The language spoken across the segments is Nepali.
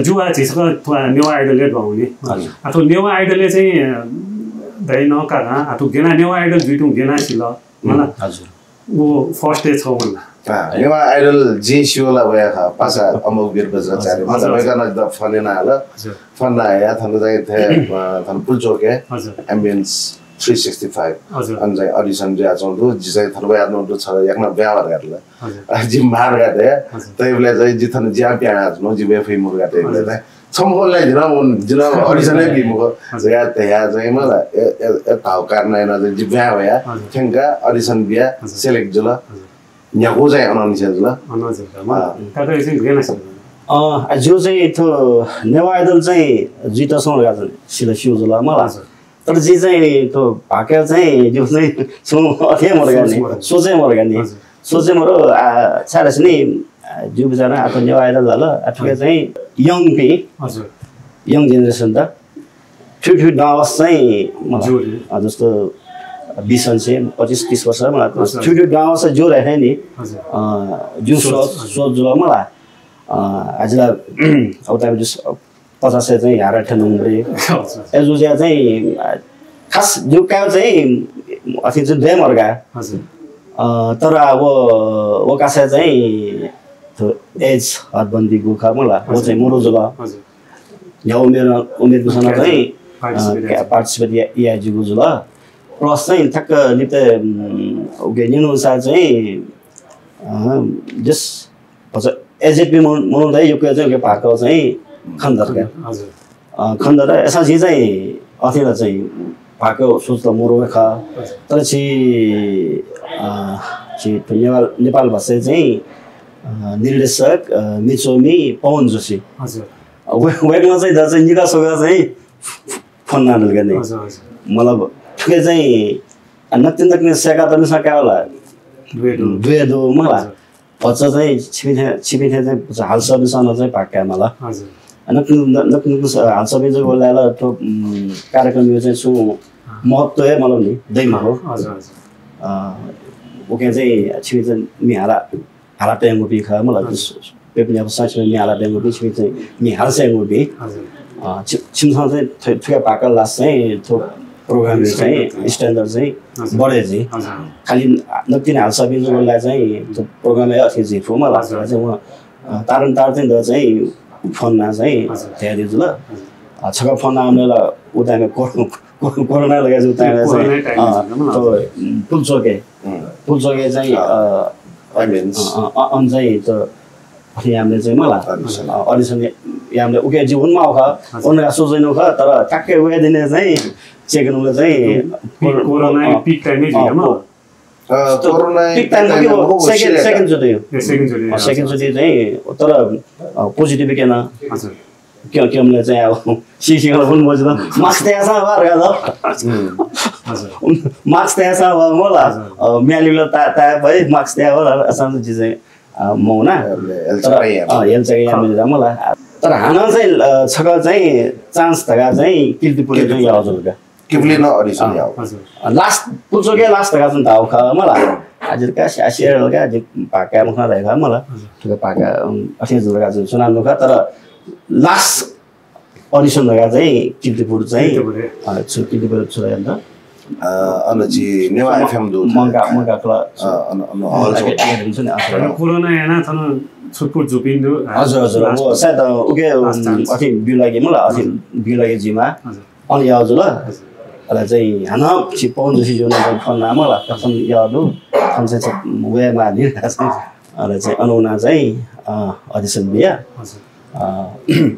जुवा झिसको नेवा आइडलले गाउने अथवा नेवा आइडलले चाहिँ दै नकागा अथवा गेना नेवा आइडल जुइटुङ गेना सिल मला हजुर वो फर्स्ट डे छ भन्ला नेवा आइडल जी शिवला भया खा पासा अमोक वीर बज्राचार्य मतलब वेगन द फनेना हला फन्ना या थन चाहिँ थे थन पुलचोके एम्बियन्स 365 अन्जय अडिसन जे आउँदो जिसै थन भया नो छ एकना ब्यावर गर्ला जिम मार गते तैबले चाहिँ जिथन ज्या प्या नो जिबे फै मुर गते ले सम्भवलाई जिन अडिसनै बिमुको या त्या चाहिँ मलाई ए ताउ कार्नै न जिब्या भया थेंका अडिसन बिया सेलेक्ट जुल न्याको चाहिँ अनाउन्स जुल अनाउन्स काका चाहिँ गेना जो चाहिँ त्यो नेवा आइडल चाहिँ जितसँग गएको सिला शिव जुल मलाई तर जे चाहिँ त्यो भाका चाहिँ जो चाहिँ सो अथे मर गर्ने सोचे मर गर्ने सोचे मरो छाडस नि जो बिचारा आतो नेवा आइडल होला अथवा चाहिँ यङ पे हजुर यङ जेनेरेसन त ठुलो डान्स चाहिँ मलाई जस्तो 20 से 25-30 वर्ष मलाई ठुलो डान्स जो रहे नि जो सो जो मलाई आजला औता जस 50 से चाहिँ हारा ठन उम्रे एजो चाहिँ खास जो का चाहिँ अथि चाहिँ डेम अर्गा हजुर तर अब वकासे चाहिँ तो एज हदबन्दी गुखा मलाई वो चाहिँ मोरो जगा हजुर यहाँ उमेर बिसना चाहिँ पार्टिसिपेट या जुगु जुला प्लस चाहिँ ठक्क निते ओके अनुसार चाहिँ जस हजुर एजेपी मनाउँदै यो चाहिँ पार्को चाहिँ खन्दरका हजुर खन्दर यसमा चाहिँ अथेला चाहिँ पार्को सोच त मोरो खा तर चाहिँ नेपाल भाषा चाहिँ निर्देशक मिचोमी पवन जोशी हजुर वेगमा चाहिँ द चाहिँ निका सोगा चाहिँ फोन नाडल गर्ने मतलब ठुकै चाहिँ नक्ति सेका त नसका होला दुएदो मलाई बच्चा चाहिँ छिपिथे चाहिँ हालसबिसँग चाहिँ पाक्का मलाई हजुर नक्ति हालसबि चाहिँ बोलाएर त्यो कार्यक्रम यो चाहिँ सु महत्त्व है मतलब नि दैमा हो हजुर हजुर ओके चाहिँ छिपि चाहिँ मिहाला हाला टेंगो भी खा मतलब पेपने अब सच में मिहाला टेंगो भी छिपि चाहिँ मिहाल सेंगो भी हजुर छिमसँग चाहिँ ठुका पाकल लास चाहिँ त्यो प्रोग्राम चाहिँ स्ट्यान्डर्ड चाहिँ बढे चाहिँ खाली नक्ति हाल सबिजोलाई चाहिँ त्यो प्रोग्राम अथि जिफो मलाई चाहिँ म तारन तार चाहिँ द चाहिँ फोनमा चाहिँ त्यहाँ दिन्छु ल छका फोन आउनेला उतामा कोरोना लगाए उतामा चाहिँ त्यो पुलचोके चाहिँ अन्जै त हामीले चाहिँ मलाई अडिसन हामीले उके जीवनमा आउँछ उनीहरू सोच्दैनौँ ख तर ठ्याक्कै उयो दिने चाहिँ सेकेन्डमा चाहिँ कोरोना पिक टाइममै थियो म पिक टाइममा के हो सेकेन्ड चोटि चाहिँ तर पोजिटिभ केन हजुर के हमले चाहिँ अब सिसिङले पनि बुझ्दा मार्क्स त्यहाँ भएर गयो हजुर मार्क्स त्यहाँ भयो मलाई म्यालीले ता भए मार्क्स त्यहाँ हो असाम चाहिँ मौना हेल्थ चाहिँ यहाँ मलाई तर हाना चाहिँ छका चाहिँ चान्स धगा चाहिँ किर्तिपुरले चाहिँ यो हजुरका किफले न अडिसन याव लास्ट पुल्चोके लास्ट धगा चाहिँ ताउ खा मलाई हजुरका सियारका जे पाका मुखमा रहेका मलाई ठुलो पाका अठे जुरका चाहिँ सुनाउनु खा तर लास्ट अडिसन धगा चाहिँ किर्तिपुर चाहिँ किर्तिपुर छोरा अन्त अनजी नेवा एफएम दु मंगा क्लब कोरोना याना थन छुटपुट जुपिन्दु हजुर हजुर म सायद उके अथि बिउ लागे मलाई अथि बिउ लागे जिमा अनि याजु ल अला चाहिँ हाना छिपौन जसी जुन फोन नाम ल कसम यादु कन्सेप्ट वेमा नि अला चाहिँ अनुना चाहिँ अडिसन बिया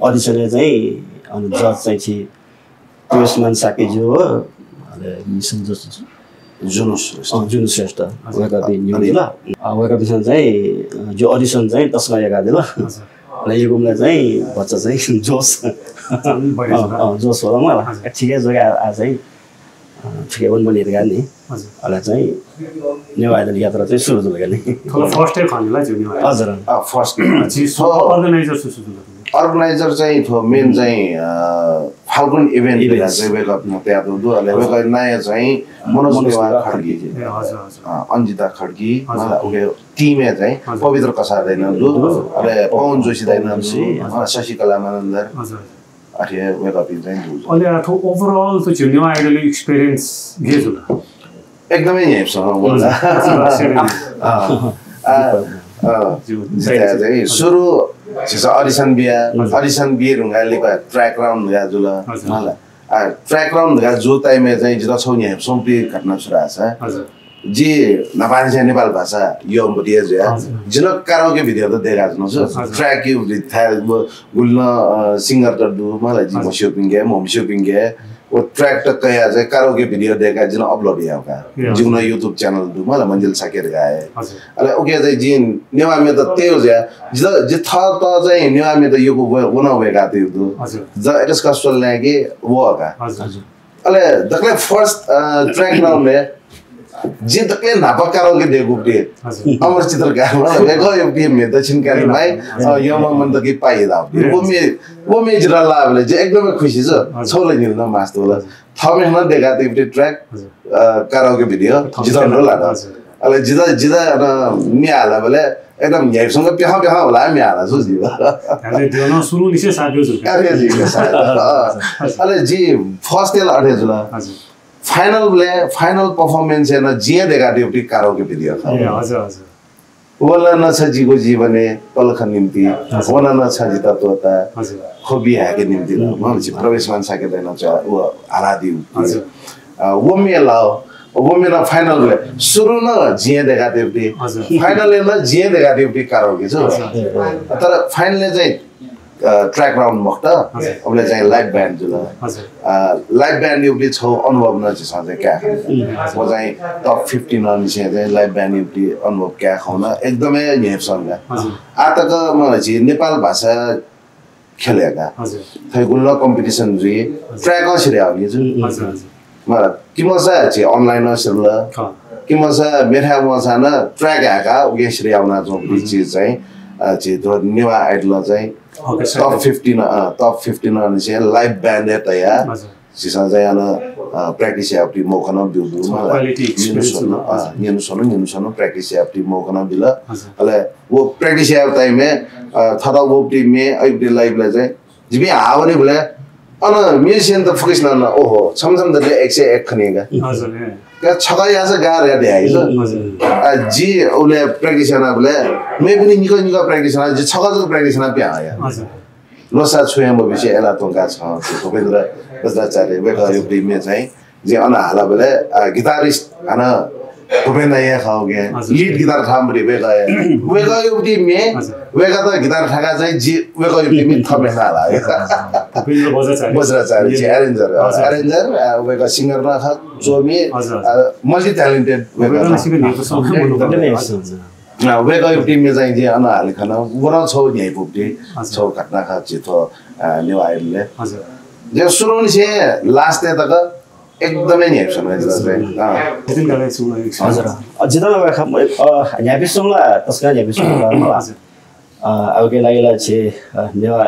अडिसनले चाहिँ अनि जज चाहिँ छि पुष्मान साके जो हो मिसन जस्तो जुनुस श्रेष्ठ उहाँका न्युज ल उहाँका विषयमा चाहिँ जो अडिसन चाहिँ तस्मा लगादे ल र यो गुमलाई चाहिँ बच्चा चाहिँ जोस जोस होला मलाई ठिकै जग्गा आज चाहिँ ठिकै पनि मैले हेरेका नि होला चाहिँ नेवा आइडल यात्रा चाहिँ सुरु गर्ने फर्स्ट टाइम खनिला जुनि हजुर फर्स्ट अर्गनाइजर सुरु अर्गनाइजर चाहिँ थो मेन चाहिँ फाल्गुन इभेन्ट चाहिँ वेकअप त्यहाँ दो अले वेकअप नयाँ चाहिँ मनोज नेवा खड्गी अन्जिता खड्गी उके टिमे चाहिँ पवित्र कसार दैन दु अले पवन जोशी दैन दु शशिकला मानन्दर अरे वेकअप चाहिँ दु अले आथो ओभरऑल तो न्यू आइडल एक्सपीरियंस गेजुला एकदमै हेप्छ होला चाहिँ सुरु अडिसन बिहे रुंगालेको ट्रैक राउंड गया जुला मला ट्रैक राउंड गया जो टाइम चाहिँ जिता छौनी हेप्छौँ घटना सुरा छ जी नेपाली चाहिँ नेपाल भाषा यो बडिया जो जिन कराओके भिडियो त देखा छ ट्रैक यु था गुल्न सिंगर त दु मलाई जी म शॉपिंग गए वो ट्रैक तक कया चाहिँ कराओके भिडियो देखा जिन अपलोड या का जिन YouTube च्यानल दु मलाई मंजिल शक्या गाए अले ओके चाहिँ जिन नेवा मे त त्यो ज्या जि था त चाहिँ नेवा मे त यो वना वेगा त्यो दु ज इट इज कस्टल लागि वो का अले दक्ले फर्स्ट ट्रैक राउंड में जी तकले नापकारों के देखुपटे अमर चित्रकार मतलब देखो ये टीम में दक्षिण काली भाई यो मन तक की पाई दा वो में जरा लाभले जे एकदम खुशी छ छोले नि न मास्तो होला थमे न देखा त्यो ट्रैक कराओके भिडियो जिताउन होला अले जिता मियाला बले एकदम यहीसँग प्याहा होला मियाला सोची अरे त्यो न सुरु निसे साथ्यो छ अरे जी अले जी फर्स्ट एल अठे जुला फाइनल परफॉर्मेंस है ना जिया देखा ड्यूटी कराओके भिडियो था हजुर वला न छ जीको जीवने पलख निम्ति वला न छ जिता तोता खोबी है के निम्ति म प्रवेशमान सकेदैन छ वो आराधी वो मेलाओ वो मेरा फाइनल ले सुरु न जिया देखा ड्यूटी फाइनल न जिया देखा ड्यूटी कराओके छ तर फाइनल चाहिँ ट्रैक राउंड मक्ता अबले चाहिँ लाइभ ब्यान्ड जुल लाइभ ब्यान्ड युटी छौ अनुभव न छ चाहिँ क्या म चाहिँ टप 15 अनि चाहिँ लाइभ ब्यान्ड युटी अनुभव क्या खाउन एकदमै हेप्सन आतक मलाई चाहिँ नेपाल भाषा खेलेका थै गुल्ल कम्पिटिसन जुइ ट्रैक सिरे आउने जुन मलाई किमसा चाहिँ अनलाइन सिरल किमसा मेरा मसा न ट्रैक आका उगे सिरे आउना जो चीज चाहिँ तो नेवा आइडल चाहिँ टप 15 अनि चाहिँ लाइभ ब्यान्ड तया सिसा चाहिँ अन प्र्याक्टिस याप्टी मौका बिउदु निनु प्र्याक्टिस याप्टी मौका बिल अले वो प्र्याक्टिस याप टाइम में थदा वो टीम में आइडि लाइभ ला चाहिँ जिबी हावने बोले अन म्युजिशियन त फोकस न ओहो समसम दले 101 खनेगा हजुर क्या छगा यहाँ से गार या दे आई जी उले प्र्याक्टिस ना बोले मैं पनि निको प्र्याक्टिस ना जी छगा जो प्र्याक्टिस ना पे आया लोसा छुया म विषय एला तोंका छ भूपेन्द्र बज्राचार्य वेका यो टिम में चाहिँ जे अन हाला बोले गिटारिस्ट अन भूपेन्द्र यहाँ खाओगे लीड गिटार थाम्बरी वेका यो टिम में वेका त गिटार ठाका चाहिँ जी वेका यो टिम में थमे हाला भूपेन्द्र बज्राचार्य जी अरेन्जर वेका सिंगर ना खा जोमी मल्टी ट्यालेन्टेड वेका यो टिम में चाहिँ जे अन हाले खाना वरा छौ यही पुप्टी छौ घटना खा चितो न्यू आइडलले जे सुरुनी से लास्ट तक एकदमै नि हेप्सन जितिन गाले छु हजुर जितन भएका यहाँ बिसुङला तस्का यहाँ बिसुङला अगे लागेला छे Newa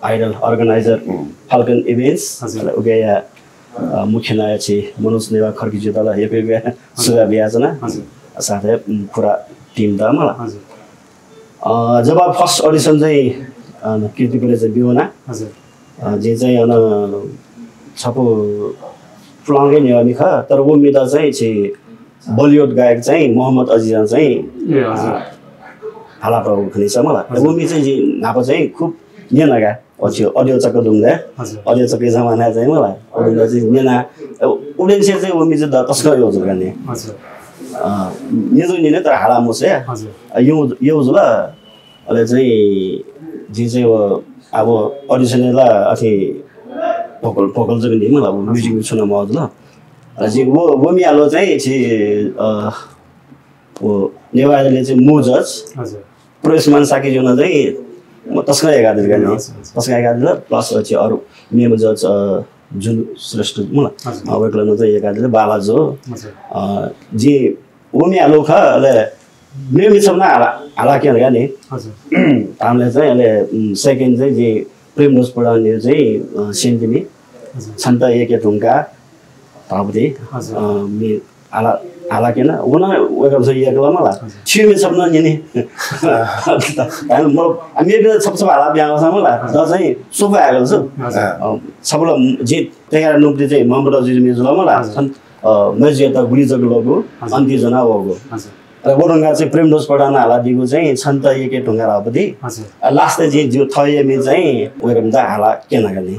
idol organiser Falcon events okay या मुख्य नायक छे मनोज नेवा खर्की जुतला हेपे बिया सुगा बियाजना साथै पुरा टिम दा मलाई जब फर्स्ट अडिसन चाहिँ कीर्तिपुरले चाहिँ बिउना जे चाहिँ अन छपो फ्लाङ्गे नियमी खा तर वो मिदा चाहिँ बलिउड गायक चाहिँ मोहम्मद अजिजान चाहिँ हाला प्रभु खनिछ मलाई वो मि चाहिँ नापो चाहिँ खुब नेनागा अछियो अडियो चक्क दुंगा अडियो चक्क जमाना चाहिँ मलाई अडियो चाहिँ नेना उडेन चाहिँ वो मि चाहिँ तस्क यो गर्ने हजुर नि तर हाला मुसे यो जुल अले चाहिँ जे चाहिँ अब अडिसनला अथि भोकल चाहिँ नि मलाई म्युजिक सुन्न मज ल जी वो मियालो चाहिँ वो नेवाले चाहिँ मु जज हजुर प्रवेशमान साकी जुन चाहिँ म तस्का एकादश गर्ने तस्का एकादश प्लस चाहिँ अरु मेमो जज जुन श्रेष्ठ मलाई वेक्लन चाहिँ एकादश बालाजो जी वो मियालो खले नियमित सबना हाला के भनेका नि हजुर हामीले चाहिँ अहिले सेकेन्ड चाहिँ जे प्रेमरोज पढाउने चाहिँ सेन्टिमी छन्त एक ढुङ्गा तापति मी हाला के ना वो ना वेलकम से ये कलम ला छह में सब ना ये नहीं मतलब अमीर के सबसे हाला भी आवाज़ हम ला तो सही सुबह आएगा सब लोग जी तेरा नौकरी से मामला जी में जुला मला मैं जी तो गुली जग लोगो अंतिम जना होगो वो रंगा से प्रेम दोस्त पढ़ाना हाला दिगो चाहिँ छन्त एक ढुङ्गा रापति लास्ट जी जो थये में चाहिँ वेलकम दा हाला के ना गर्ने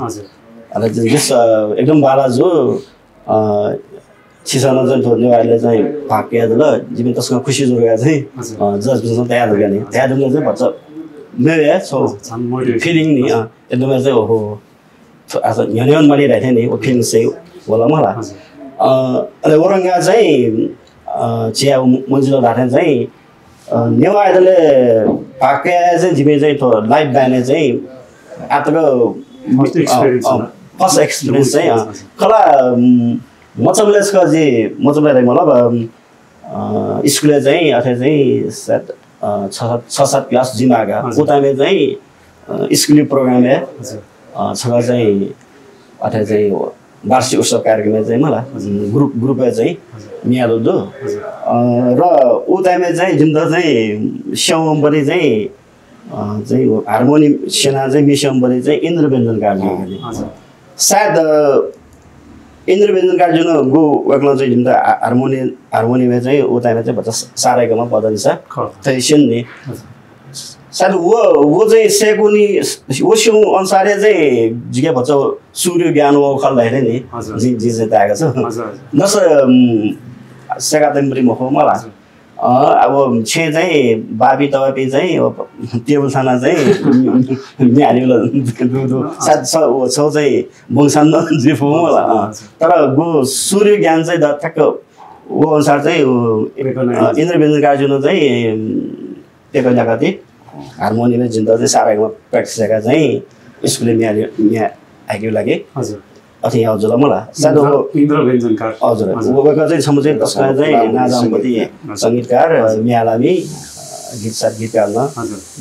अरे जिस एकदम बाला जो छिसाना चाहिँ नेवारले चाहिँ भाग्य ल जिमी तस्मा खुसी जोगा चाहिँ जज बिजन तयार गर्ने तयार हुन चाहिँ भन्छ मेरो सो फिलिङ नि एकदमै चाहिँ ओहो आज न्यान मारिरहेको थिएँ नि ओ फिलिङ चाहिँ होला मलाई अनि औरङ्गा चाहिँ चिया मन्जिल राख्ने चाहिँ नेवा आइडलले भाग्य चाहिँ जिमी चाहिँ लाइभ ब्यान्ड चाहिँ आजको फर्स्ट एक्सपिरियन्स चाहिँ कला मचमले छ जे मचमले मतलब स्कुलले चाहिँ अथवा चाहिँ 6-7 क्लास जिमागा उतामे चाहिँ स्कुली प्रोग्राम है छगा चाहिँ अथवा चाहिँ वार्षिक उत्सव कार्यक्रम चाहिँ मलाई ग्रुप चाहिँ मियालो दो र उतामे चाहिँ जुन चाहिँ स्यामबरी चाहिँ हार्मोनियम सेना चाहिँ मिसम्बरी चाहिँ इन्द्रव्यञ्जन गार्जन गर्ने सायद इन्द्रव्यञ्जन गार्जन गो वक्ल चाहिँ जुन हार्मोनियम चाहिँ उतामा चाहिँ भन्छ सारेकोमा बदलिन्छ त्यसैन नि सायद वो चाहिँ सेकुनी वो सिउ अनुसारले चाहिँ जिके भन्छ सूर्य ज्ञान हो खल्दाखेरि नि जी चाहिँ आएको छ नस सेकातम्बरी मखो मलाई अब छे चाहिँ बाबी तपाईँ चाहिँ टेबल खाना चाहिँ म्यारीले सायद छौ चाहिँ बङ्सान जिफो मलाई तर गो सूर्य ज्ञान चाहिँ ठ्याक्क वो अनुसार चाहिँ इन्द्रव्यञ्जन गार्जन चाहिँ टेबल जग्गा हार्मोनियम जिन्दा चाहिँ सारामा प्र्याक्टिस गरेका चाहिँ स्कुलले म्या आइक्यू लागे अथवा यहाँ हजुर मलाई सायद इन्द्रव्यञ्जन कार हजुर उहाँको चाहिँ सम्म चाहिँ त्यसमा चाहिँ नाजामपति सङ्गीतकार म्यालामी गीतकारमा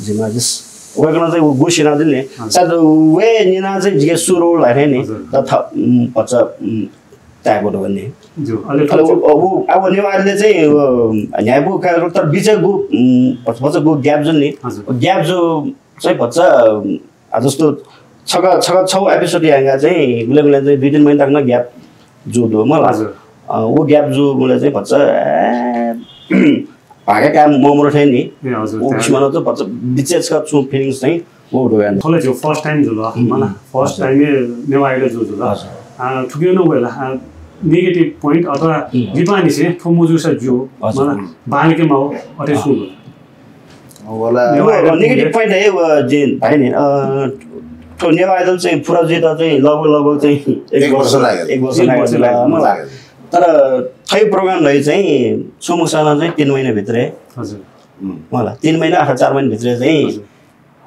जिम्मा जस उहाँको चाहिँ गुसिना दिने सायद वे निना चाहिँ जिगे सुरो लागे नि त भन्छ ट्यागबाट भन्ने अब नेवारले चाहिँ न्यायको तर बिच गो भन्छ गो ग्याप जुन नि ग्याप जो चाहिँ भन्छ जस्तो छौ एपिसोड यहाँ चाहिँ गुले चाहिँ 2-3 महिना तक ग्याप जो दो मलाई वो ग्याप जो मलाई चाहिँ भन्छ भागे काम ममरो थियो नि उसमा चाहिँ भन्छ विशेषका छु फिलिङ्स चाहिँ वो ढोगा थोलै जो फर्स्ट टाइम जुल मलाई फर्स्ट टाइम नेवा आइडल जो जुल ठुकियो नभएला नेगेटिभ पोइन्ट अथवा दिपानी से फमुजुसा जो मलाई बालेकेमा हो अटे सुन होला नेगेटिभ पोइन्ट है जे भाइ नि तो नेवा आइडल चाहिँ पुरा जिता चाहिँ लगभग चाहिँ 1 वर्ष लाग्यो मलाई तर थै प्रोग्राम रही चाहिँ सुमुसाना चाहिँ 3 महिना भित्रै हजुर मलाई 3 महिना अथवा 4 महिना भित्रै चाहिँ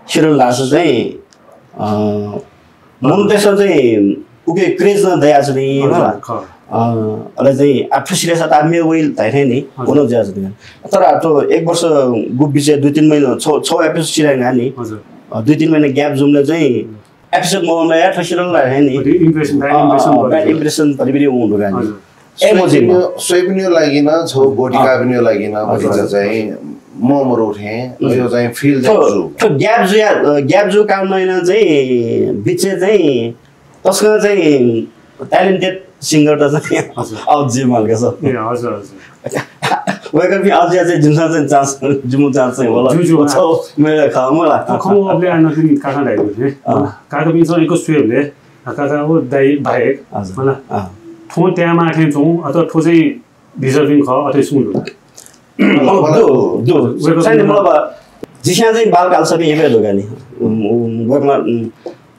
सिरियल लासो चाहिँ मन त्यसो चाहिँ उके क्रेज न दया छ नि मलाई अहिले चाहिँ आफ्नो सिरियस त आमे वेल धाइ नि हुन ज्याज दिन तर त्यो 1 वर्ष गुप बिचे 2-3 महिना 6 एपिसोड सिरियल गानी हजुर 2-3 महिना ग्याप जुमले चाहिँ एपिसोड ममा या सिरियल लाए नि इम्प्रेसन परिबिरी हुनु गानी सोइपिनियो लागिन छौ बोटिका पनि लागिन भन्छ चाहिँ ममरो उठे यो चाहिँ फिल त्यो ग्याप जो काम नैन चाहिँ बिचे चाहिँ तस्का चाहिँ ट्यालेन्टेड सिंगर त चाहिँ अझै मल्के छ ए हजुर हजुर वेलकम भी आज चाहिँ जुमसा चाहिँ चान्स जुमु चान्स चाहिँ होला छौ मेरो खामला खमोले आन दिन काका ल्याइदियो थे काका पनि सएको स्वेबले काका हो दाइ बाहेक होला ठो त्यहाँ माथे छौ अथवा ठो चाहिँ डिजर्भिङ ख अथवा सुन दो चाहिँ मलाई जिसा चाहिँ बालकाल सबै एबै दोगानी वर्कमा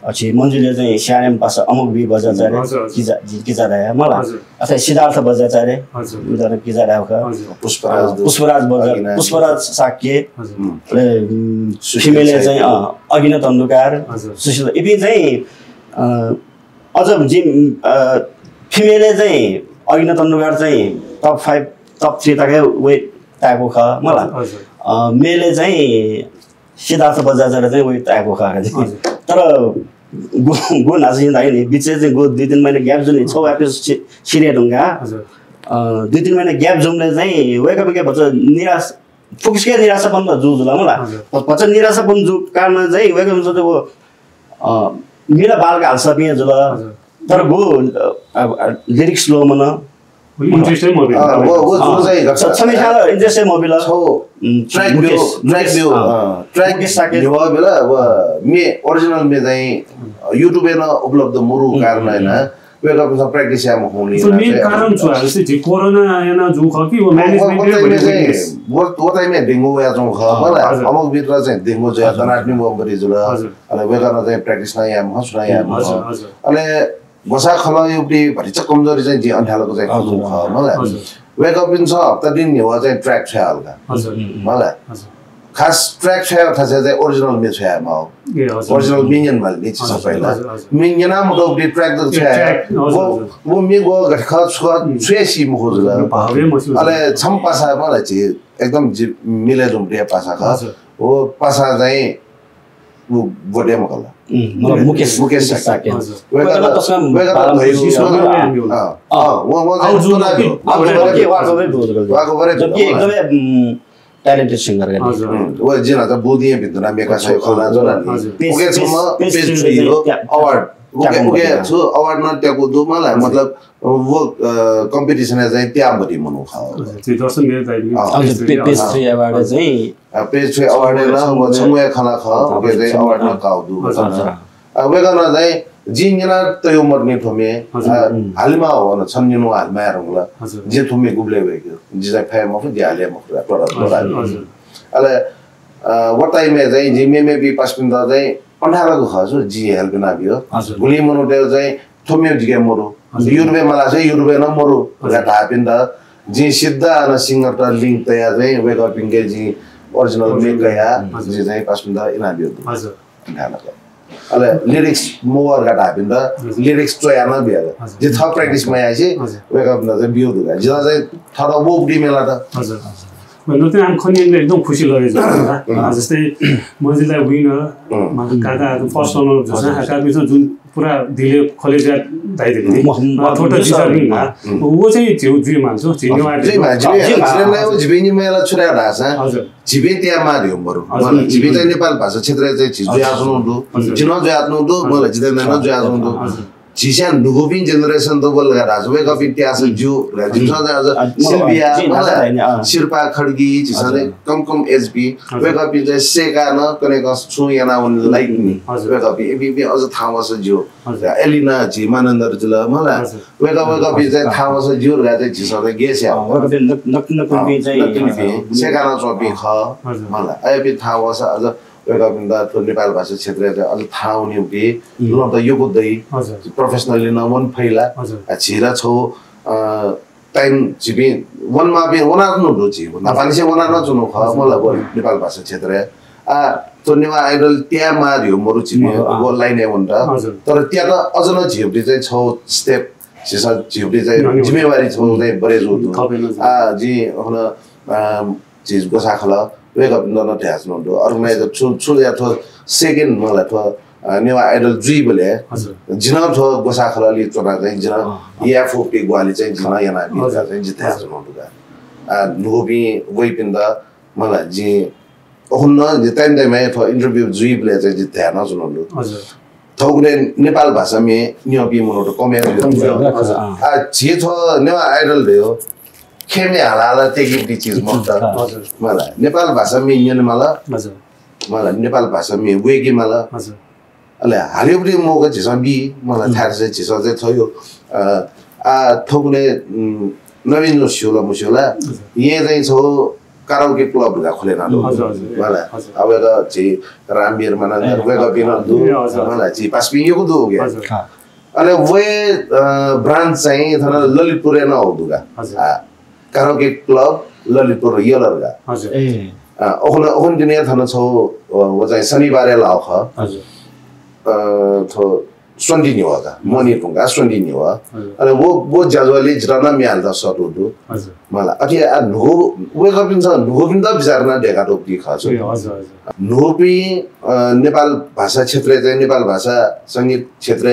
अच्छी मन्जुले चाहिँ स्यारेम पास अमुक बी बजाचारे किजा रहे मलाई अथवा सिद्धार्थ बजाचारे उदाहरण किजा रहे पुष्पराज साक्य फिमेलले चाहिँ अगिन तन्दुकार सुशील इपि चाहिँ अझ जिम फिमेलले चाहिँ अगिन तन्दुकार चाहिँ टप 5 टप 3 तकै वेट टाइपको ख मलाई मेले चाहिँ सिद्धार्थ बजाजले चाहिँ उयो टाइपको खाएको तर गो नाच हिँड्दाखेरि बिच चाहिँ गो 2-3 महिना ग्याप जुन 6 एपिसोड सिरियल हुँगा 2-3 महिना ग्याप जुमले चाहिँ वेकअप के भन्छ निराश फोकस के निराशा पनि जुझुला मलाई भन्छ निराशा पनि जु कारण चाहिँ वेकअप हुन्छ त्यो मेरा बालका हाल्छ पिए जुल तर गो लिरिक्स लो मन इंटरेस्ट है मोबिल वो जो चाहिँ सबै खाले इंटरेस्ट है मोबिल ट्र्याक के साके नेवा बेला अब मे ओरिजिनल में चाहिँ युट्युब में उपलब्ध मुरु कारण हैन वेकअप में प्रैक्टिस या होनी तो मेन कारण छ जस्तै जे कोरोना याना जु ख कि वो मैनेजमेन्ट वो चाहिँ डेंगू या जु ख मलाई अमक भित्र चाहिँ डेंगू जो तनाट्नी वो गरि जुल अनि वेकअप चाहिँ प्रैक्टिस न या हसुना या अनि बसा खला एउटी भरिच कमजोरी चाहिँ जे अन्ठालको चाहिँ खोजु ख मलाई वेकअप इन छ हप्ता दिन नेवा चाहिँ ट्र्याक छ हल्का मलाई खास ट्र्याक छ थाहा चाहिँ ओरिजिनल मे छ म ओरिजिनल मिनियन भल्ने छ सबैला मिनियन म त ट्र्याक त छ वो मे गो गठ छेसी म खोजला अले छम पासा मलाई चाहिँ एकदम मिले जुम्रिया पासा ख हो पासा चाहिँ वो बडे मकला मुकेश साक्य वेगला तसम वाको बरे एकदमै ट्यालेन्टेड सिंगर गर्छ वो जिना त बोदिए भित्र मेका छ खला जला ओके छम पेज 3 अवार्ड ओके छु अवार्ड न त्यको दु मलाई मतलब वो कम्पिटिसन चाहिँ त्यहाँबडी मनु खाओ त्यो दर्शन मेरो चाहिँ पेज 3 अवार्ड चाहिँ पेज 3 अवार्ड न वो छमुया खाना ख ओके चाहिँ अवार्ड न काउ दु वेगना चाहिँ जिंजना तयो मर्ने थोमे हालमा हो न छन्नु हालमा रंगला जे थोमे गुब्ले वेग्यो जे चाहिँ फायमा फु दिहाले म प्रोडक्ट अले वटाइ मे चाहिँ जिमे मे बि पासपिन्दा चाहिँ 18 को खसो जी हेल्प ना बियो गुली मनुटे चाहिँ थोमे जिगे मरु युरोपे मला चाहिँ युरोपे न मरु गटा पिन्दा जी सिद्धा न सिंगर त लिंक तया चाहिँ वेकअप पिंगे जी ओरिजिनल मे गया जे चाहिँ पासपिन्दा इना बियो हजुर ढालको अले लिरिक्स मोर गटा पिन्दा लिरिक्स चोया न बियो जे थ प्र्याक्टिस मा आइसे वेकअप न चाहिँ बियो दुगा जे चाहिँ थरा वो बुडी मेला त हजुर भन्नु चाहिँ आम खनिले एकदम खुसी लाग्यो जस्तै मजिलाई विनर माका काका फर्स्ट रनर जसा काका जुन पुरा दिले कलेजा दाइदिले थोटा जिसर वो चाहिँ जिउ जिउ मान्छौ जिउ जिउ जिबेनी मेला छुरा ढासा जिबे त्या मार्यो बरु मलाई जिबे चाहिँ नेपाल भाषा क्षेत्र चाहिँ जिजु आजनु दु जिनो जो आत्नु दु मलाई जिदैन न जो आजनु दु जिसान नुगोबिन जेनेरेसन त बोल गरा जुवे कपि इतिहास जु जिमसा आज सिल्भिया शिरपा खड्गी जिसले कम एचपी वे कपि चाहिँ सेका न कनेक छु याना उन लाइक नि वे कपि एबी अझ थावस ज्यू एलिना जिमानन्दर जुल मला वे कपि चाहिँ थावस ज्यू गा चाहिँ जिसले गेस्या नक्कि चाहिँ सेका न चोपी ख मला एबी थावस अझ वेगपिन्दा त नेपाल भाषा क्षेत्र चाहिँ अझ थाहा हुने हो कि ल त यो बुझ्दै प्रोफेसनली न वन फैला छिरा छौ टाइम जिबी वनमा बे वना न रुचि नेपाली से वना न जुनु ख मलाई नेपाल भाषा क्षेत्र तो नेवा आइडल त्या मार्यो म रुचि वो लाइन ए भन्दा तर त्या त अझ न झिउडी चाहिँ छौ स्टेप सिसा झिउडी चाहिँ जिम्मेवारी छौ चाहिँ बरेज हो जी हुन चीज गोसाखला वेकअप न ट्यास न अर्गनाइजर छु या थो सेकेन्ड मलाई थो नेवा आइडल जुइ बोले जिना थो गोसाखला लि चोना चाहिँ जिना याफो पे ग्वाली चाहिँ जिना याना बि चाहिँ जिता न दुगा नुबी वइ पिन्दा मलाई जी ओहुन्न जिताइन दे मे थो इन्टरभ्यु जुइ बोले चाहिँ जिता न जुनलु हजुर थौगले नेपाल भाषा मे नियोपी मनो त कमे जे थो नेवा आइडल भयो खेमे हालाला त्यही चीज मत मलाई नेपाल भाषा में इंडियन मला मलाई नेपाल भाषा में वेगी मला अले हालियो पनि मौका छिसा बी मलाई थाहा छ छिसा चाहिँ थयो थोगले नवीन जो शिवला मुशिवला ये चाहिँ छौ कराओके क्लब गा खोलेन मलाई अब त छि रामबीर मना वेगा बिन दु मलाई छि पासपि यो दु गयो अले वे ब्रान्च चाहिँ थन ललितपुर न हो दुगा कराओके क्लब ललितपुर यलरगा हजुर ओखन दिन थन छौ वो चाहिँ शनिबारे लाउ ख थो 20 Newa money tunga 20 Newa and wo jadwali jrana mi alda sotu do mala ati no wake up in san no binda bizarna dekha to ki khaso no pi Nepal bhasha kshetra चाहिँ नेपाल भाषा संगीत क्षेत्र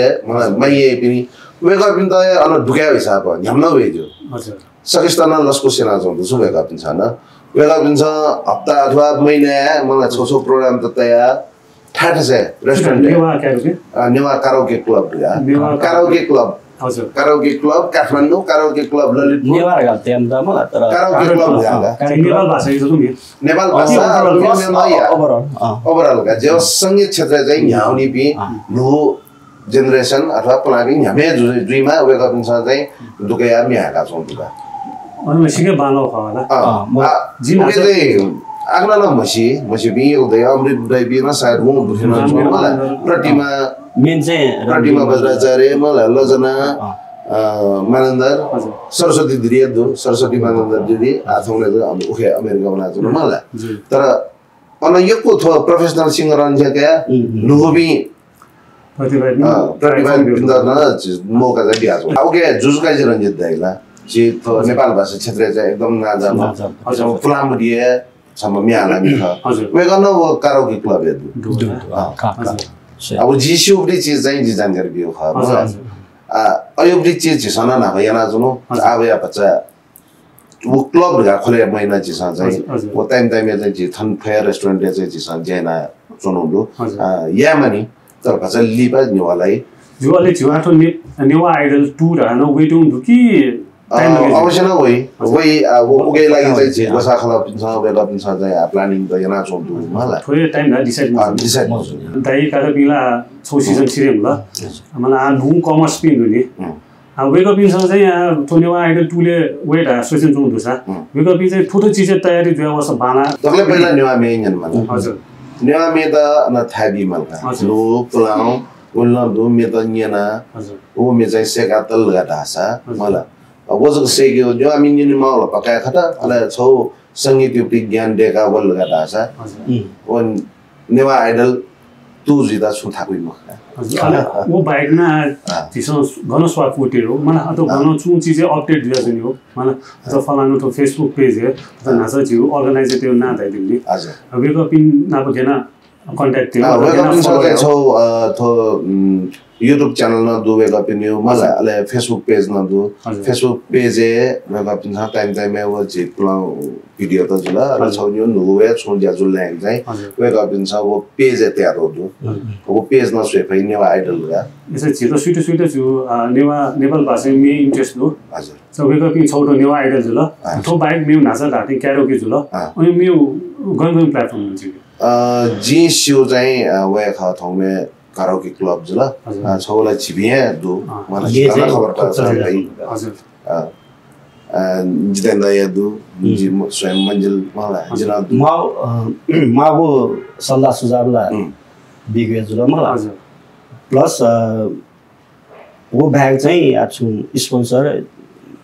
माइए पनि wake up in the ana dukya hisab ho nyamna vejo हजुर सकिस्तान लस्को सेना जाउँदै छु wake up in छ न wake up in छ हप्ता अथवा महिना मलाई छोछो प्रोग्राम त तयार ठाठा छ restaurant Newa karaoke club karaoke club हजुर karaoke club Kathmandu karaoke club Lalitpur Newa गल्थे हम त मलाई तर कराओके क्लब नेपाल भाषा यो नि नेपाल भाषा ओभरअल का जो संगीत क्षेत्र चाहिँ यहाँ हुने पि नो जेनेरेसन अथवा प्लानिङ हामी दुईमा वेक अप छ चाहिँ दुकैया मिहाका छौं दुका अनि सिके बानो खला जिन चाहिँ आग्नाला मसी बि उदय अमृत उदय बिना सायद म बुझ्न सक्छु मलाई प्रतिमा मेन चाहिँ प्रतिमा बज्राचार्य मलाई लजना मानन्दर सरस्वती दिरियदु सरस्वती मानन्दर दिदी आथौले हामी उखे अमेरिका बना छु मलाई तर अनयको थो प्रोफेसनल सिंगर अन्जका नुबी प्रतिभा बिन्दना मौका चाहिँ दिएको छ ओके जुजुकाइ रञ्जित दाइला जे नेपाल भाषा क्षेत्र चाहिँ एकदम नाजामा फुलामुडिए सम्म मिहाला मिख वे गर्न वो कराओके क्लब हेर्नु अब जिसु उब्री चीज चाहिँ जी जानकारी बियो ख अयोब्री चीज झसना न भएना जुनो अब या बच्चा वो क्लब गा खोले महिना जिसा चाहिँ वो टाइम चाहिँ जी थन फेयर रेस्टुरेन्ट चाहिँ जिसा जेना चुनुलु या मनी तर भजन लिबा नेवालाई जुवाले जुवाटो नेवा आइडल टुर हानो वेटिङ दुकी अवश्य न वही वो उगे लागि चाहिँ जे बसा खला पिन्छ बेला पिन्छ चाहिँ प्लानिङ त yana चोन्दु मलाई थोरै टाइम ला डिसाइड दाइ काले बिला छौ सिजन छिरे होला मलाई नु कमर्स पिन हुने वेक अप पिन्छ चाहिँ तो नेवा आइडल टुले वेट सोसन जोन्दु छ वेक अप चाहिँ थोरै चीज तयारी दुई वर्ष बाना तगले पहिला नेवा मेन मन हजुर नेवा मे त न थाबी मलका लो पुलाउ उल्ला दु मे त न्याना हजुर ओ मे चाहिँ सेका तल गाडासा मलाई वजक सेक्यो जो हामी नि माउला पकाए खटा अले छौ संगीत युक्ति ज्ञान डेका बल गाडासा वन नेवा आइडल तु जिदा छु थाकुइ म वो बाइक ना तिसो गनो स्वाप फोटेरो मलाई अतो गनो छु चीज अपडेट दिया जनि हो मलाई त फलानो त फेसबुक पेज हे त नासा जिउ अर्गनाइजर त्यो ना दाइ दिली हजुर वेक अप इन ना बगेना कन्ट्याक्ट थियो वेक अप इन छौ थो YouTube channel na do wake up in यो मलाई अले फेसबुक पेज न दु फेसबुक पेज ए वेक अप इन टाइम मे वो जे भिडियो त जुला र छौ यो नुवे छौ ज्या जुल ल्याङ चाहिँ वेक अप इन छ वो पेज ए तयार हो दु वो पेज न स्वे फै नेवा आइडल गा यसै छिटो स्वीट छु नेवा नेपाल भाषा मे इन्ट्रेस्ट दु हजुर सो वेक अप इन छौ तो नेवा आइडल जुल थो बाइक मे नाचा ढाटे क्यारोके जुल अनि मे गन प्लेटफर्म हुन्छ जी शो चाहिँ वे ख थौमे कराओके क्लब जुल छौला छिबिए दु मलाई खबर त छ भाइ हजुर जितेन दाइ दु जी स्वयं मञ्जिल मलाई जिना मागो सल्लाह सुझावला बिग्रे जुल मलाई हजुर प्लस वो ब्याग चाहिँ आछु स्पोन्सर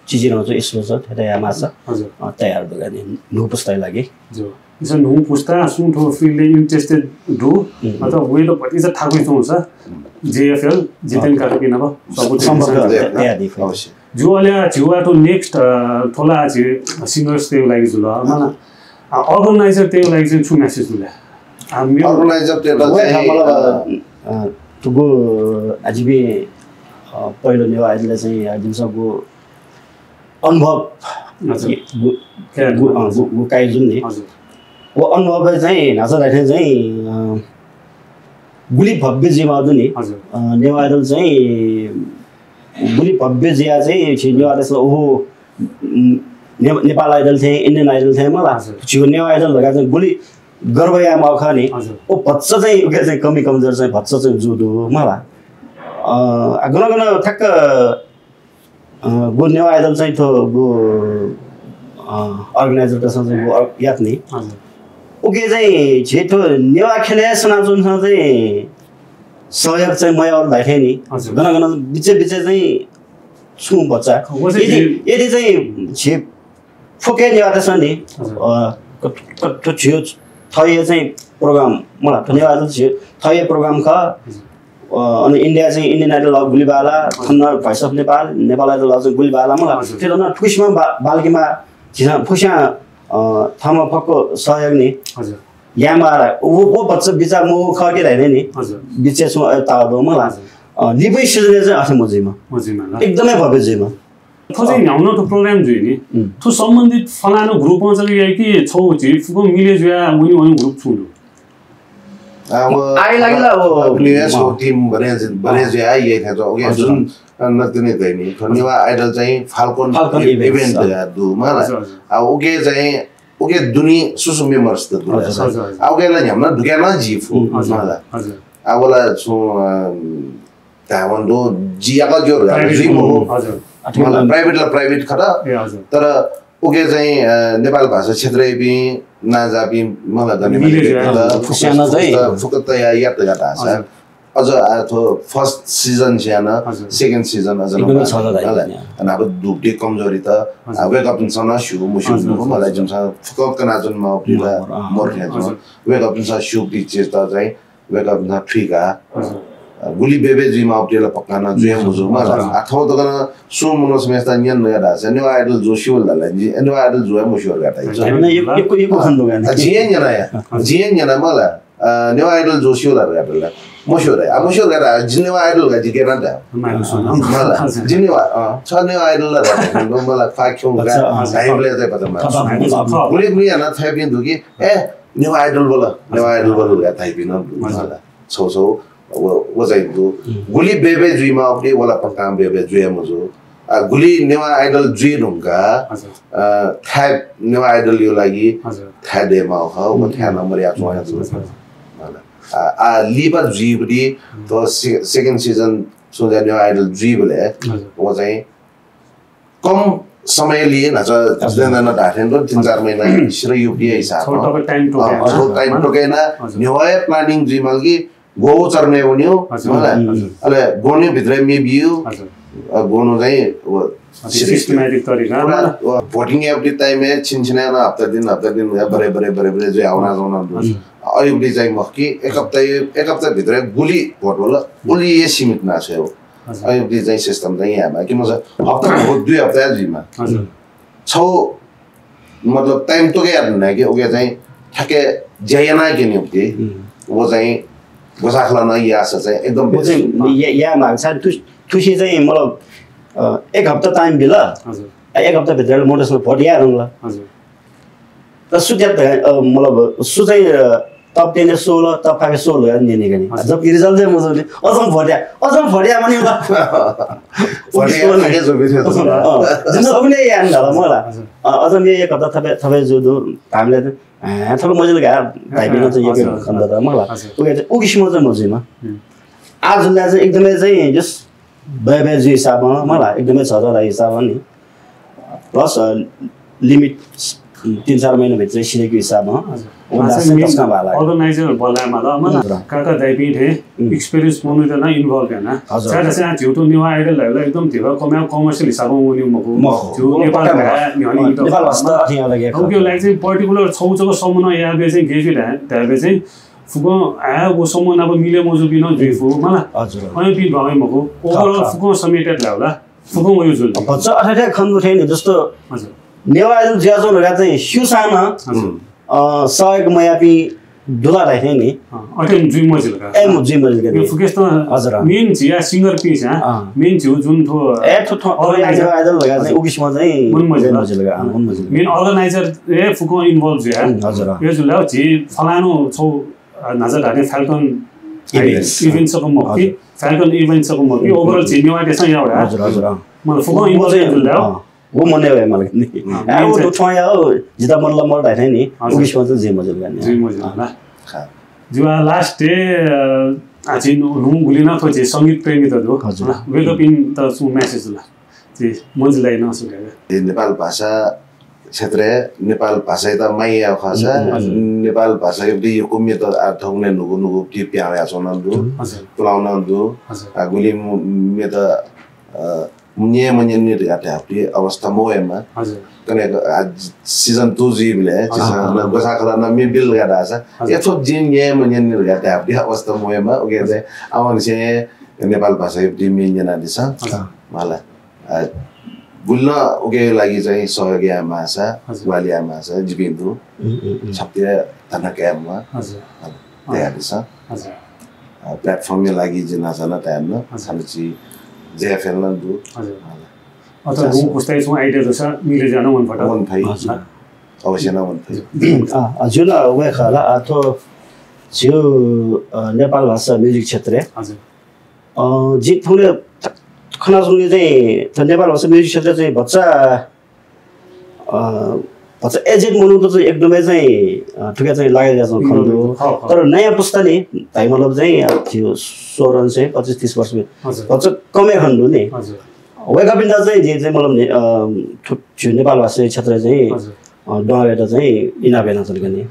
चिजिन हुन्छ स्पोन्सर थेया माछा हजुर तयार बगानी नु पुस्ताइ लागि जो इसन नु पुस्ता सुन्ठो फिल्डले इन्ट्रेस्टेड दु अथवा वेलो पति चाहिँ थाकुइ हुन्छ जेएफएल जितेन कार्की नभ सम्पर्क अवश्य जो अल्या जुवाटो नेक्स्ट थोला चाहिँ सिंगर्स त्यो लागि जुल मलाई अर्गनाइजर त्यो लागि चाहिँ छु मेसेज जुले हामी अर्गनाइजर त्यो चाहिँ तुगो आजिबे पहिलो नेवा आइले चाहिँ दिनसको अनुभव गुकाइ जुन नि वो अनुभव चाहिँ नाचा राखे चाहिँ गुली भव्य जिमा दुनी नेवा आइडल चाहिँ गुली भव्य जिया चाहिँ नेवा आइडल ओहो नेपाल आइडल थे इन्डियन आइडल थे मलाई छियो नेवा आइडल लगा चाहिँ गुली गर्वया मौका नि ओ भच्च चाहिँ उके चाहिँ कमी कमजोर चाहिँ भच्च चाहिँ जुदु मलाई गन ठक्क गो नेवा आइडल चाहिँ थो गो अर्गनाइजर त चाहिँ गो याद नि ओके चाहिँ छिटो नेवा खेले सुनाजुन चाहिँ सहयोग चाहिँ म अरु भाइ नि गन बिचे चाहिँ छु बच्चा यदि चाहिँ छिप फोके नेवा त छ नि तो छियो थये चाहिँ प्रोग्राम मलाई नेवा त छियो थये प्रोग्राम ख अनि इन्डिया चाहिँ इन्डियन आइडल गुलीबाला खन्न voice of Nepal Nepal idol चाहिँ गुलीबाला मलाई त्यो न ठुसमा बाल्कीमा झिना फुस्या थमा फक्को सहयोग नि हजुर यामा वो बच्चा बिचा मो खके रहने नि हजुर बिचे सो ता दो मलाई लिबै सिजन चाहिँ आथे मजिमा मजिमा एकदमै भव्य जिमा खोजै न्याउन त प्रोग्राम जुइ नि तो सम्बन्धित फलानो ग्रुपमा चाहिँ याइ कि छौ जी फुको मिले जुया उनी ग्रुप छु आई लागिला ओ प्लेयर्स को टिम बने जे आई ये थे तो ओके जुन नतिने गइनी नेवा आइडल चाहिँ फाल्कन इभेन्ट दु मलाई आ ओके चाहिँ ओके दुनी सुसु मेम्बर्स त दुला आ ओके ला न्यामना दुकेना जिफु मलाई हजुर आ वाला छु तावन्डो जियाका जोर जिमो हजुर मलाई प्राइभेट खरा तर ओके चाहिँ नेपाल भाषा क्षेत्रै बि नाजाबि मलाई धन्यवाद फुस्याना चाहिँ फुकत यात गाता छ अझ आथो फर्स्ट सिजन छ्यान सेकेन्ड सिजन अझ अनि अब दुब्डी कमजोरी त वेक अप इन शु मुशु मलाई जुन फुकक कना जुन म पिला मोर्खे जुन वेक अप इन शु पिचेस त चाहिँ वेक अप इन ट्रिगा गुली बेबे जिमा अपटेला पकाना जुया मुजु मलाई अथवा त कना सु मुनो समेस्ता न्यन नया छ न्यू आइडल जो शिवल ला न्यू आइडल जुया मुशुर गाता छ हैन यो खण्डो गाने जियन जना मलाई न्यू आइडल जो शिवल गाता मुशुर है मुशुर गाता न्यू आइडल गा जिके रन्दा मलाई जिनेवा छ न्यू आइडल ला मलाई फाक्यो गा टाइमले चाहिँ पत्ता गुली गुली ना थाइपिन दुकी ए न्यू आइडल बोला गाता थाइपिन मलाई छौ वो चाहिँ गुली बेबे जुइमा अपने वाला पक्काम बेबे जुया मुजो गुली नेवा आइडल जुइ ढुङ्गा थाइ नेवा आइडल यो लागि थाइ डेमा हो म थाइ नम्बर या छ आ लिबा जुइबडी तो सेकेन्ड सिजन सोजा नेवा आइडल जुइबले वो चाहिँ कम समय लिए न जदैन ढाठेन र 3-4 महिना सिर युपीआई हिसाबमा टाइम टोकेना नेवा प्लानिङ जुइमल कि गो चर्ने बन्यो मलाई अले गोन्यो भित्र मेबियो गोनो चाहिँ सिस्टमैटिक तरिका भोटिङ एभ्री टाइम छिनछिना हप्ता दिन बरे जो आउना अहिले चाहिँ मखी एक हप्ता भित्र गुली भोट होला गुली ये सीमित ना छ अहिले चाहिँ सिस्टम चाहिँ यहाँ कि म हप्ता भोट 2 हप्ता जिमा छौ मतलब टाइम तो के याद न कि ओके चाहिँ ठ्याक्कै जयना के नि के वो चाहिँ गोसाखला न यास चाहिँ एकदम या माग्छ तुसी चाहिँ मतलब एक हप्ता टाइम बिल हजुर एक हप्ता भित्र मोटरसाइकल फटिया रहला हजुर त सुत्या मतलब सु चाहिँ टप 10 16 टप 5 16 यार नि गनी जब रिजल्ट चाहिँ मजले अझम फटिया पनि ल फटिया के जो बिथे त जिन पनि यान होला मलाई अझम एक हप्ता थपे जो दो हामीले थप मजले गा टाइपिङ चाहिँ यो खण्ड त मलाई उकिसम चाहिँ मजिमा आजलाई चाहिँ एकदमै चाहिँ जस बेबे जो हिसाबमा मलाई एकदमै छ र हिसाबमा नि प्लस लिमिट 3-4 महिना भित्र सिनेको हिसाबमा अर्गनाइजर बोलामा ल म काका दाइपी थे एक्सपीरियंस मनु त न इन्भल्भ हैन सारा से झुटो न्यू आइडल एकदम थियो कमर्शियल हिसाबमा मनु मको जो नेपाल न्यानी त नेपाल वास्ता थिया लगे हो के लागि चाहिँ पर्टिकुलर छौचको सम्म याबे चाहिँ गेजिट त्याबे चाहिँ फुको आ वो सम्म अब मिले मजु बिन जुइफु मलाई हजुर अनि बिन भए मको ओभरअल फुको समेटेड ल्याउला फुको मयो जुल बच्चा 18 खण्डु थिएन जस्तो हजुर नेवा आइडल ज्याजो लगा चाहिँ सुसाना सहयोग मयापी दुला राखे नि अटेन जुइ मजिल का ए म जुइ मजिल के फुकेस त हजुर मेन जिया सिंगर पिस मेन जिउ जुन थो ए थो अर्गनाइजर आइडल लगा चाहिँ उकिसमा चाहिँ मन मजिल लगा मन मजिल मेन अर्गनाइजर ए फुको इन्भल्भ जिया हजुर यो जुल जी फलानो छौ नजर हाने फाल्कन इभेन्ट सको मकी फाल्कन इभेन्ट सको मकी ओभरअल जिन्यवा त्यसमा एउटा हजुर हजुर मलाई फुको इन्भल्भ जुल वो मने भए मलाई नि वो तो छया हो जिता मतलब मल राखे नि उकिसमा चाहिँ जे मजिल गर्ने जे मजिल होला जुवा लास्ट डे आज नु गुलिना थो जे संगीत प्रेमी त हो वेक अप इन त सु मेसेज ला जे मजिलाई नसुके नेपाल भाषा क्षेत्र नेपाल भाषा त माइया खासा नेपाल भाषा यो कुम्य त आठौने नुगु नुगु टी प्याया छन दु पुलाउन दु गुली मे त niema nyenni rigate apti awasta moema kane season 2 jibile chisa na gosa kala na mi bil gada sa ya thot jin niema nyenni rigate apti awasta moema oke de awan se Nepal भाषा युक्ति मेन्जना दिसा मलाई बुल्न ओके लागि चाहिँ सहयोगी माछा वालिया माछा जिबिन्दु सबै तनकेमा त्यहाँ दिसा प्लेटफर्मले लागि जिनासना त्यहाँ सालची जेएफएल न दु अथवा रु पुस्तै छु आइडिया दसा मिले जान मन पडा मन फै अवश्य न मन फै हजुर वे खला अथवा छियो नेपाल भाषा म्युजिक क्षेत्र हजुर जी थोड़े खाना सुनने चाहिँ नेपाल भाषा म्युजिक क्षेत्र चाहिँ बच्चा एजेड मनु त चाहिँ एकदमै चाहिँ ठुकै चाहिँ लागेको छ खण्डो तर नयाँ पुस्ताले भाइ मतलब चाहिँ थियो 16 चाहिँ 25-30 वर्ष बच्चा कमै खण्डो नि वेक अप इन द चाहिँ मतलब नेपाल भाषा क्षेत्र चाहिँ डबेर चाहिँ इनाबेना चल्कने